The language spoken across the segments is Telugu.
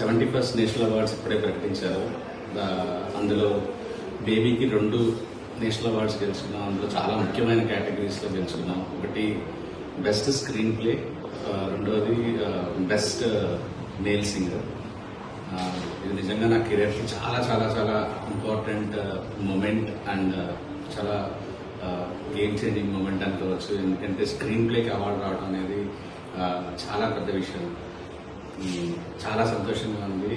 71st నేషనల్ అవార్డ్స్ ఇప్పుడే ప్రకటించారు. అందులో బేబీకి 2 నేషనల్ అవార్డ్స్ గెలుచుకున్నాం. అందులో చాలా ముఖ్యమైన కేటగిరీస్లో గెలుచుకున్నాం. ఒకటి బెస్ట్ స్క్రీన్ ప్లే, రెండవది బెస్ట్ మేల్ సింగర్. ఇది నిజంగా నా కెరీర్కి చాలా చాలా చాలా ఇంపార్టెంట్ మూమెంట్ అండ్ చాలా గేమ్ చేంజింగ్ మూమెంట్ అనుకోవచ్చు. ఎందుకంటే స్క్రీన్ ప్లేకి అవార్డు రావడం అనేది చాలా పెద్ద విషయం. చాలా సంతోషంగా ఉంది.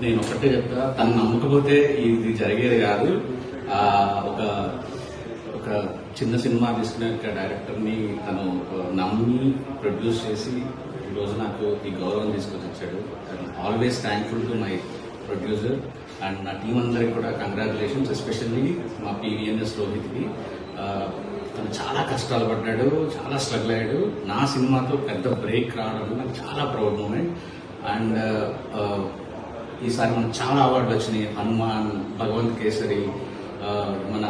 నేను ఒకటే చెప్తా, తను నమ్మకపోతే ఇది జరిగేది కాదు. ఒక చిన్న సినిమా తీసుకునే డైరెక్టర్ని తను నమ్మి ప్రొడ్యూస్ చేసి ఈరోజు నాకు ఈ గౌరవం తీసుకొచ్చి వచ్చాడు. Always thankful to my producer and నా టీం అందరికి కూడా కంగ్రాచులేషన్స్. ఎస్పెషల్లీ మా PVNS రోహిత్కి. తను చాలా కష్టాలు పడ్డాడు, చాలా స్ట్రగుల్ అయ్యాడు. నా సినిమాతో పెద్ద బ్రేక్ రావడం నాకు చాలా ప్రౌడ్ మూమెంట్. అండ్ ఈసారి మనకు చాలా అవార్డులు వచ్చినాయి. హనుమాన్, భగవంత్ కేసరి, మన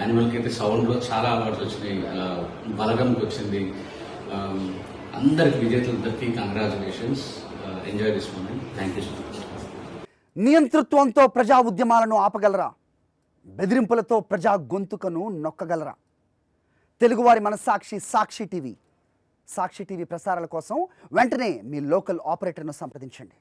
యానిమల్కి అయితే సౌండ్లో చాలా అవార్డ్స్ వచ్చినాయి. బలగంకి వచ్చింది. అందరికి విజేతలందరికీ congratulations. Enjoy this moment. Thank you so much. నియంతృత్వంతో ప్రజా ఉద్యమాలను ఆపగలరా? బెదిరింపులతో ప్రజా గొంతుకను నొక్కగలరా? తెలుగువారి మనస్సాక్షి సాక్షి టీవీ ప్రసారాల కోసం వెంటనే మీ లోకల్ ఆపరేటర్ను సంప్రదించండి.